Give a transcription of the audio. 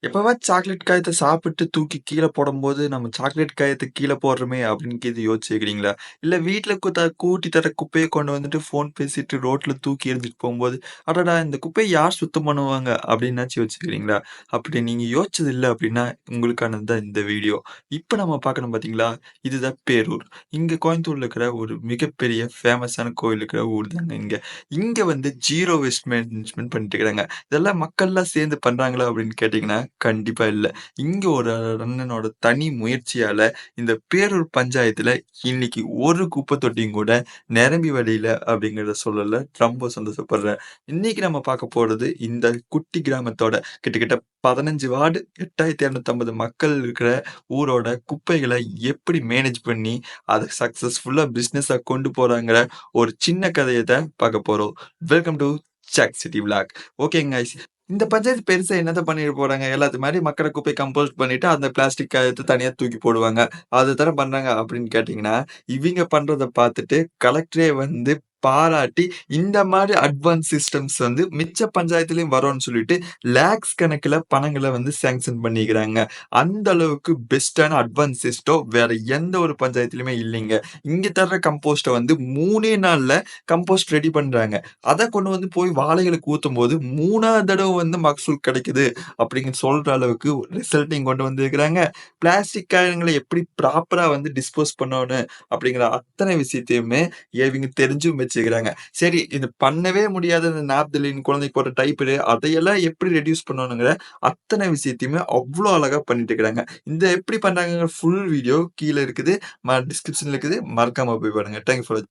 எப்பவாச்சும் chocolate காயத்த சாப்பிட்டு தூக்கி கீழ போடும்போது, நம்ம சாக்லேட் காயத்த கீழ போடுறோமே அப்படின்னு இது யோசிச்சிருக்கிறீங்களா? இல்ல வீட்ல கூட்டி தர குப்பைய கொண்டு வந்துட்டு ஃபோன் பேசிட்டு ரோட்ல தூக்கி எறிஞ்சிட்டு போம்போது, அடடா! இந்த குப்பைய யார் சுத்தம் பண்ணுவாங்க? அப்படின்னாச்சும் யோசிச்சிருக்கிறீங்களா? அப்படி நீங்க யோசிச்சது இல்ல அப்படின்னா, உங்களுக்கானது தான் இந்த வீடியோ. இப்ப நம்ம பார்க்கணும் பார்த்தீங்களா? இதுதான் பேரூர். இங்க கோயம்புத்தூர்ல இருக்கிற ஒரு மிகப்பெரிய ஃபேமஸான கோயில் இருக்கிற ஊர் தாங்க இங்க. இங்க வந்து ஜீரோ வேஸ்ட் மேனேஜ்மென்ட் பண்ணிட்டு இருக்காங்க. இதெல்லாம் மக்கள்லாம் சேர்ந்து பண்றாங்களா அப்படின்னு கேட்டீங்கன்னா, கண்டிப்பா இல்ல. இங்க ஒரு அண்ணனோட தனி முயற்சியால இந்த பேரூர் பஞ்சாயத்துல இன்னைக்கு ஒரு குப்பை தொட்டியும் கூட நிரம்பி வழியல அப்படிங்கிறத சொல்லல ரொம்ப சந்தோஷப்படுறேன். இன்னைக்கு நம்ம பார்க்க போறது இந்த குட்டி கிராமத்தோட கிட்டத்தட்ட 15 வார்டு 8250 மக்கள் இருக்கிற ஊரோட குப்பைகள எப்படி மேனேஜ் பண்ணி அத சக்சஸ்ஃபுல்லா பிசினஸா கொண்டு போறாங்கற ஒரு சின்ன கதைய தான் பார்க்க போறோம். வெல்கம் டூ சாக் சிட்டி விளாக். ஓகேங்க காய்ஸ். இந்த பஞ்சாயத்து பெருசா என்னத்த பண்ணிற போறாங்க? எல்லாத்து மாரி மக்குற குப்பைய கம்போஸ்ட் பண்ணிட்டு, அந்த பிளாஸ்டிக்க எடுத்து தனியா தூக்கி போடுவாங்க. அதுதானே பண்றாங்க அப்படின்னு கேட்டீங்கன்னா, இவிங்க பண்றத பார்த்துட்டு கலெக்டரே வந்து பாராட்டி, இந்த மாரி அட்வான்ஸ் சிஸ்டம்ஸ் வந்து மிச்ச பஞ்சாயத்துலயும் வரும்னு சொல்லிட்டு, லேக்ஸ் கணக்குல பணங்கள வந்து சாங்ஷன் பண்ணிக்கிறாங்க. அந்த அளவுக்கு பெஸ்ட்டான அட்வான்ஸ் சிஸ்டம் வேற எந்த ஒரு பஞ்சாயத்துலயுமே இல்லைங்க. இங்க தர்ற கம்போஸ்ட்ட வந்து 3 நாள்ல கம்போஸ்ட் ரெடி பண்றாங்க. அத கொண்டு வந்து போய் வாழைகளுக்கு ஊத்தும்போது 3வது தடவ வந்து மகசூல் கிடைக்குது அப்படின்னு சொல்ற அளவுக்கு ரிசல்ட்டையும் கொண்டு வந்திருக்கிறாங்க. பிளாஸ்டிக் காயங்கள எப்படி ப்ராப்பரா வந்து டிஸ்போஸ் பண்ணணும் அப்படிங்கிற அத்தனை விஷயத்தையுமே இவங்க தெரிஞ்சும் வச்சுக்கிறாங்க. சரி இது பண்ணவே முடியாத இந்த நாப்தலின் குழந்தைக்கு போடுற டைப்பரு அதையெல்லாம் எப்படி ரெட்யூஸ் பண்ணணுங்கிற அத்தனை விஷயத்தையுமே அவ்ளோ அழகா பண்ணிட்டு இருக்கிறாங்க. இந்த எப்படி பண்றாங்கங்கிற ஃபுல் வீடியோ கீழ இருக்குது. டிஸ்கிரிப்ஷன்ல இருக்குது. மறக்காம போய் பாருங்க. Thank you for